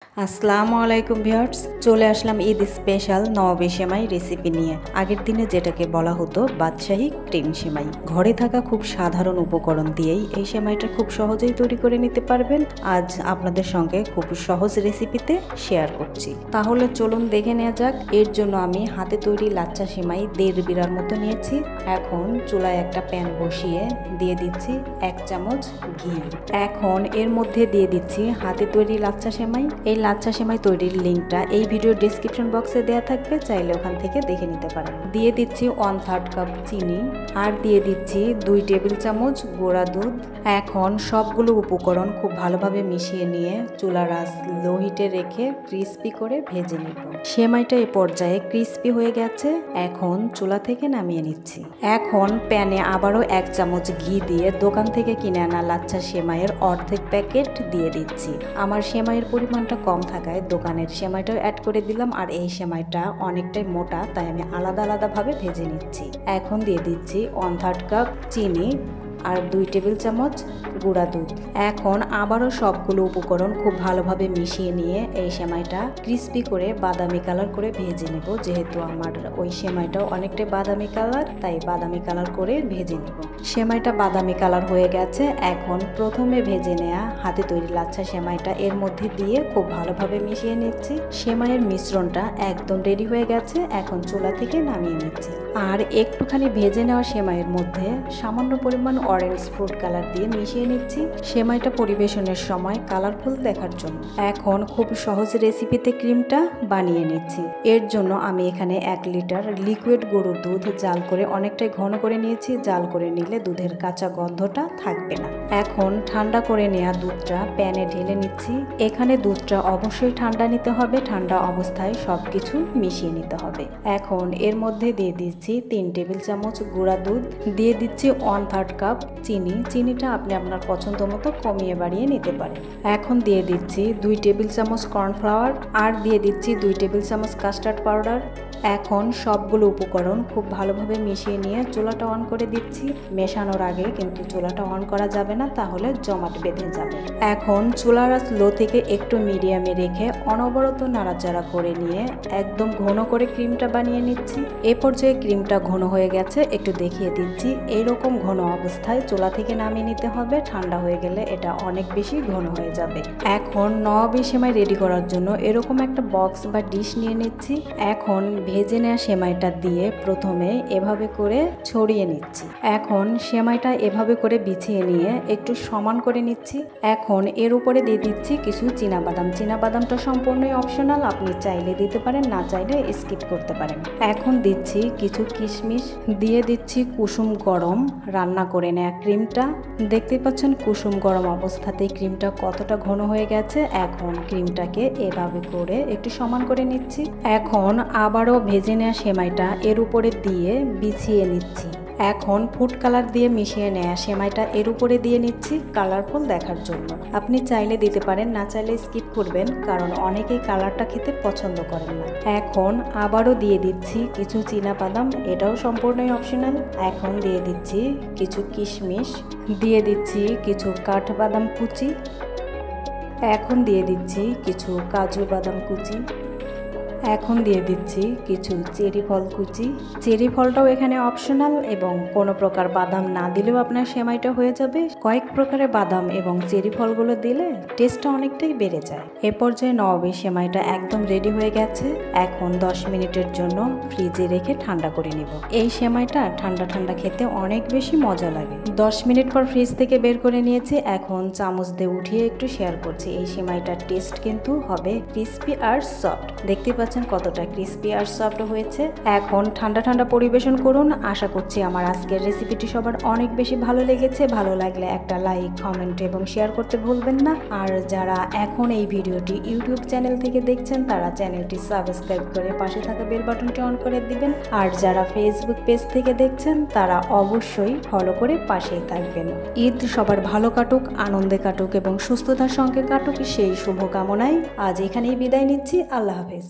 আসসালামু আলাইকুম ভিউয়ার্স, চলে আসলাম ঈদ স্পেশাল নওয়াবী সেমাই রেসিপি নিয়ে। আগের দিনে যেটাকে বলা হতো বাদশাহী ক্রিম সেমাই। ঘরে থাকা খুব সাধারণ উপকরণ দিয়েই এই সেমাইটা খুব সহজেই তৈরি করে নিতে পারবেন। আজ আপনাদের সঙ্গে খুব সহজ রেসিপিতে শেয়ার করছি। তাহলে চলুন দেখে নেওয়া যাক। এর জন্য আমি হাতে তৈরি লাচ্ছা সেমাই 1.5 বিড়ার মতো নিয়েছি। এখন চুলায় একটা প্যান বসিয়ে দিয়ে দিচ্ছি 1 চামচ ঘি। এখন এর মধ্যে দিয়ে দিচ্ছি হাতে তৈরি লাচ্ছা সেমাই। এই লাচ্ছা সেমাই তৈরির লিঙ্কটা এই ভিডিওর ডেসক্রিপশন বক্সে দেওয়া থাকবে, চাইলে ওখান থেকে দেখে নিতে পারেন। দিয়ে দিচ্ছি 1/3 কাপ চিনি আর দিয়ে দিচ্ছি 2 টেবিল চামচ গুঁড়া দুধ। এখন সবগুলো উপকরণ খুব ভালোভাবে মিশিয়ে নিয়ে চুলার আঁচ লো হিটে রেখে ক্রিস্পি করে ভেজে নেব। সেমাইটা এই পর্যায়ে ক্রিস্পি হয়ে গেছে, এখন চুলা থেকে নামিয়ে নিচ্ছি। এখন প্যানে আবারও 1 চামচ ঘি দিয়ে দোকান থেকে কিনে আনা লাচ্ছা সেমাইয়ের অর্ধেক প্যাকেট দিয়ে দিচ্ছি। আমার সেমাইয়ের পরিমাণটা কম থাকায় দোকানের সেমাইটাও অ্যাড করে দিলাম, আর এই সেমাইটা অনেকটাই মোটা, তাই আমি আলাদা আলাদাভাবে ভেজে নিচ্ছি। এখন দিয়ে দিচ্ছি 1/3 কাপ চিনি আর 2 টেবিল চামচ গুঁড়া দুধ। এখন আবারও সবগুলো উপকরণ খুব ভালোভাবে মিশিয়ে নিয়ে এই সেমাইটা ক্রিস্পি করে বাদামি কালার করে ভেজে নেব। যেহেতু আমার ওই সেমাইটাও অনেকটাই বাদামি কালার, তাই বাদামি কালার করে ভেজে নেব। সেমাইটা বাদামি কালার হয়ে গেছে। এখন প্রথমে ভেজে নেওয়া হাতে তৈরি লাচ্ছা সেমাইটা এর মধ্যে দিয়ে খুব ভালোভাবে মিশিয়ে নিচ্ছি। সেমাইয়ের মিশ্রণটা একদম রেডি হয়ে গেছে, এখন চুলা থেকে নামিয়ে নিচ্ছি। আর একটুখানি ভেজে নেওয়া সেমাইয়ের মধ্যে সামান্য পরিমাণ অরেঞ্জ ফুড কালার দিয়ে মিশিয়ে নিচ্ছি সেমাইটা পরিবেশনের সময় কালারফুল দেখার জন্য। এখন খুব সহজ রেসিপিতে ক্রিমটা বানিয়ে নিচ্ছি। এর জন্য আমি এখানে 1 লিটার লিকুইড গরুর দুধ জাল করে অনেকটাই ঘন করে নিয়েছি। জাল করে নিলে দুধের কাঁচা গন্ধটা থাকবে না। এখন ঠান্ডা করে নেওয়া দুধটা প্যানে ঢেলে নিচ্ছি। এখানে দুধটা অবশ্যই ঠান্ডা নিতে হবে, ঠান্ডা অবস্থায় সবকিছু মিশিয়ে নিতে হবে। এখন এর মধ্যে দিয়ে দিচ্ছি 3 টেবিল চামচ গুঁড়া দুধ, দিয়ে দিচ্ছি 1/3 কাপ চিনি। চিনিটা আপনি আপনার পছন্দ মতো কমিয়ে বাড়িয়ে নিতে পারেন। এখন দিয়ে দিচ্ছি 2 টেবিল চামচ কর্নফ্লাওয়ার আর দিয়ে দিচ্ছি 2 টেবিল চামচ কাস্টার্ড পাউডার। এখন সবগুলো উপকরণ খুব ভালোভাবে মিশিয়ে নিয়ে চুলাটা অন করে দিচ্ছি। মেশানোর আগে কিন্তু চুলাটা অন করা যাবে না, তাহলে জমাট বেঁধে যাবে। এখন চুলার আঁচ লো থেকে একটু মিডিয়ামে রেখে অনবরত নাড়াচাড়া করে নিয়ে একদম ঘন করে ক্রিমটা বানিয়ে নিচ্ছি। এ পর্যায়ে ক্রিমটা ঘন হয়ে গেছে, একটু দেখিয়ে দিচ্ছি। এইরকম ঘন অবস্থায় চুলা থেকে নামিয়ে নিতে হবে, ঠান্ডা হয়ে গেলে এটা অনেক বেশি ঘন হয়ে যাবে। এখন নওয়াবী সেমাই রেডি করার জন্য এরকম একটা বক্স বা ডিশ নিয়ে নিচ্ছি। এখন ভেজে নেওয়া সেমাইটা দিয়ে প্রথমে এভাবে করে ছড়িয়ে নিচ্ছি। এখন সেমাইটা এভাবে করে বিছিয়ে নিয়ে একটু সমান করে নিচ্ছি। এখন এর উপরে দিয়ে দিচ্ছি কিছু চীনাবাদাম। চীনাবাদামটা সম্পূর্ণই অপশনাল, আপনি চাইলে দিতে পারেন, না চাইলে স্কিপ করতে পারেন। এখন দিচ্ছি কিছু কিশমিশ, দিয়ে দিচ্ছি কুসুম গরম রান্না করে নেওয়া ক্রিমটা। দেখতে পাচ্ছেন কুসুম গরম অবস্থাতেই ক্রিমটা কতটা ঘন হয়ে গেছে। এখন ক্রিমটাকে এভাবে করে একটু সমান করে নিচ্ছি। এখন আবারও ভেজে নেওয়া সেমাইটা এর উপরে দিয়ে বিছিয়ে নিচ্ছি। এখন ফুড কালার দিয়ে মিশিয়ে নেওয়া সেমাইটা এর উপরে দিয়ে নিচ্ছি কালারফুল দেখার জন্য। আপনি চাইলে দিতে পারেন, না চাইলে স্কিপ করবেন, কারণ অনেকেই কালারটা খেতে পছন্দ করেন না। এখন আবারও দিয়ে দিচ্ছি কিছু চীনাবাদাম, এটাও সম্পূর্ণই অপশনাল। এখন দিয়ে দিচ্ছি কিছু কিশমিশ, দিয়ে দিচ্ছি কিছু কাঠবাদাম কুচি, এখন দিয়ে দিচ্ছি কিছু কাজু বাদাম কুচি, এখন দিয়ে দিচ্ছি কিছু চেরি ফল কুচি। চেরি ফলটাও এখানে অপশনাল এবং কোনো প্রকার বাদাম না দিলেও আপনার সেমাইটা হয়ে যাবে। কয়েক প্রকারের বাদাম এবং চেরি ফলগুলো দিলে টেস্টটা অনেকটাই বেড়ে যায়। এ পর্যায়ে নওয়াবী সেমাইটা একদম রেডি হয়ে গেছে। এখন 10 মিনিটের জন্য ফ্রিজে রেখে ঠান্ডা করে নিব। এই সেমাইটা ঠান্ডা ঠান্ডা খেতে অনেক বেশি মজা লাগে। 10 মিনিট পর ফ্রিজ থেকে বের করে নিয়েছি। এখন চামচ দিয়ে উঠিয়ে একটু শেয়ার করছি। এই সেমাইটার টেস্ট কিন্তু হবে ক্রিস্পি আর সফট। দেখতে পাচ্ছেন কতটা ক্রিস্পি আর সফট হয়েছে। এখন ঠান্ডা ঠান্ডা পরিবেশন করুন। আশা করছি আমার আজকের রেসিপিটি সবার অনেক বেশি ভালো লেগেছে। ভালো লাগলে একটা লাইক, কমেন্ট এবং শেয়ার করতে ভুলবেন না। আর যারা এখন এই ভিডিওটি ইউটিউব চ্যানেল থেকে দেখছেন, তারা চ্যানেলটি সাবস্ক্রাইব করে পাশে থাকা বেল বাটনটি অন করে দিবেন। আর যারা ফেসবুক পেজ থেকে দেখছেন, তারা অবশ্যই ফলো করে পাশেই থাকবেন। ঈদ সবার ভালো কাটুক, আনন্দে কাটুক এবং সুস্থতার সঙ্গে কাটুক, সেই শুভকামনায় আজ এখানেই বিদায় নিচ্ছি। আল্লাহ হাফেজ।